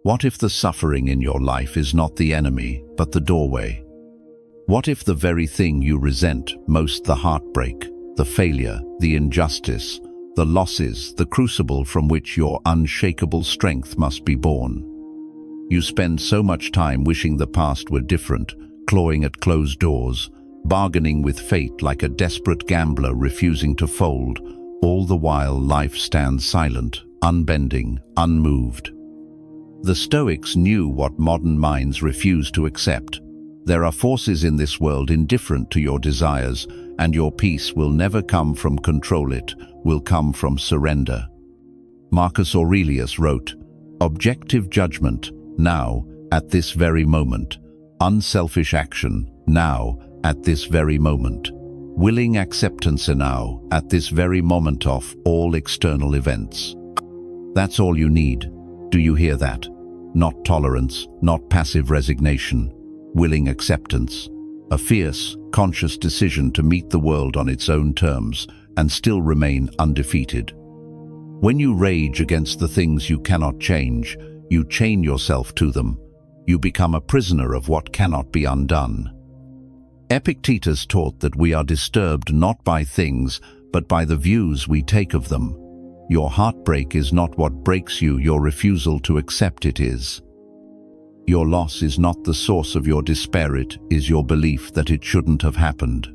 What if the suffering in your life is not the enemy, but the doorway? What if the very thing you resent most, the heartbreak, the failure, the injustice, the losses, the crucible from which your unshakable strength must be born? You spend so much time wishing the past were different, clawing at closed doors, bargaining with fate like a desperate gambler refusing to fold, all the while life stands silent, unbending, unmoved. The Stoics knew what modern minds refuse to accept. There are forces in this world indifferent to your desires, and your peace will never come from control, it will come from surrender. Marcus Aurelius wrote, "Objective judgment, now, at this very moment. Unselfish action, now, at this very moment. Willing acceptance now, at this very moment of all external events." That's all you need. Do you hear that? Not tolerance, not passive resignation. Willing acceptance. A fierce, conscious decision to meet the world on its own terms and still remain undefeated. When you rage against the things you cannot change, you chain yourself to them. You become a prisoner of what cannot be undone. Epictetus taught that we are disturbed not by things, but by the views we take of them. Your heartbreak is not what breaks you, your refusal to accept it is. Your loss is not the source of your despair, it is your belief that it shouldn't have happened.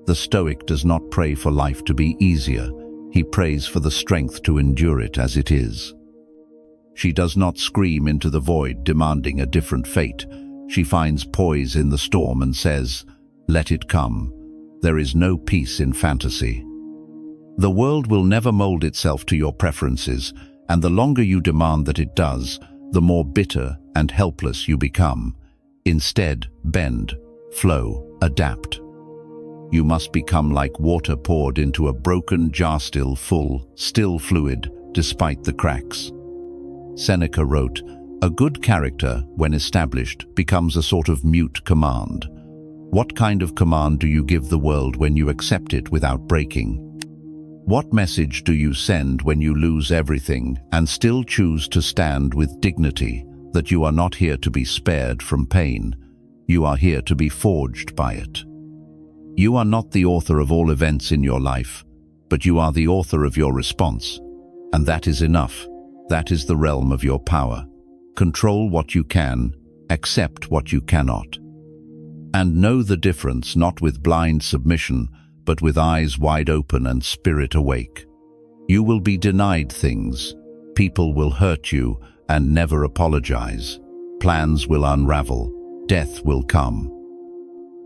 The Stoic does not pray for life to be easier, he prays for the strength to endure it as it is. She does not scream into the void demanding a different fate. She finds poise in the storm and says, "Let it come." There is no peace in fantasy. The world will never mold itself to your preferences, and the longer you demand that it does, the more bitter and helpless you become. Instead, bend, flow, adapt. You must become like water poured into a broken jar, still full, still fluid, despite the cracks. Seneca wrote, "A good character, when established, becomes a sort of mute command." What kind of command do you give the world when you accept it without breaking? What message do you send when you lose everything and still choose to stand with dignity, that you are not here to be spared from pain, you are here to be forged by it? You are not the author of all events in your life, but you are the author of your response, and that is enough. That is the realm of your power. Control what you can, accept what you cannot. And know the difference, not with blind submission, but with eyes wide open and spirit awake. You will be denied things. People will hurt you and never apologize. Plans will unravel. Death will come.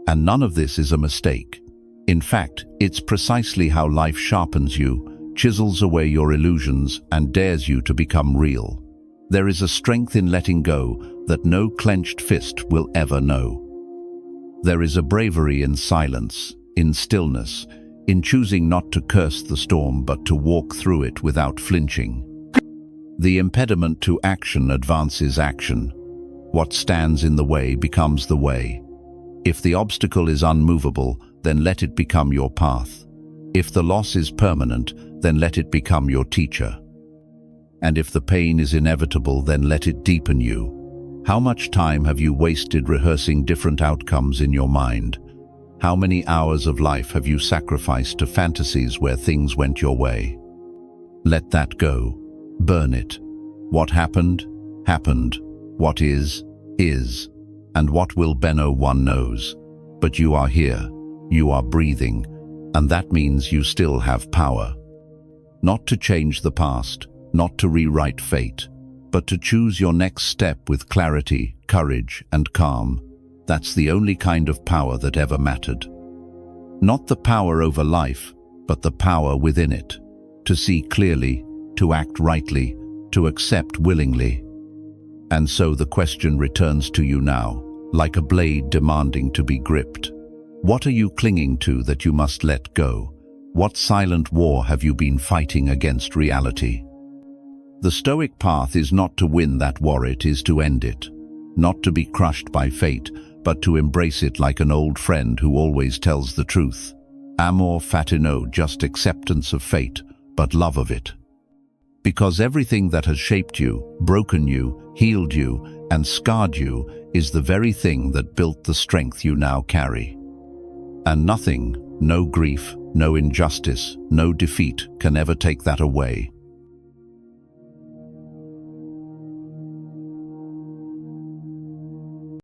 And none of this is a mistake. In fact, it's precisely how life sharpens you, chisels away your illusions, and dares you to become real. There is a strength in letting go that no clenched fist will ever know. There is a bravery in silence, in stillness, in choosing not to curse the storm but to walk through it without flinching. The impediment to action advances action. What stands in the way becomes the way. If the obstacle is unmovable, then let it become your path. If the loss is permanent, then let it become your teacher. And if the pain is inevitable, then let it deepen you. How much time have you wasted rehearsing different outcomes in your mind? How many hours of life have you sacrificed to fantasies where things went your way? Let that go. Burn it. What happened, happened. What is, is. And what will be, no one knows. But you are here. You are breathing. And that means you still have power. Not to change the past, not to rewrite fate, but to choose your next step with clarity, courage, and calm. That's the only kind of power that ever mattered. Not the power over life, but the power within it. To see clearly, to act rightly, to accept willingly. And so the question returns to you now, like a blade demanding to be gripped. What are you clinging to that you must let go? What silent war have you been fighting against reality? The Stoic path is not to win that war, it is to end it. Not to be crushed by fate, but to embrace it like an old friend who always tells the truth. Amor, Fati, no just acceptance of fate, but love of it. Because everything that has shaped you, broken you, healed you, and scarred you is the very thing that built the strength you now carry. And nothing, no grief, no injustice, no defeat can ever take that away.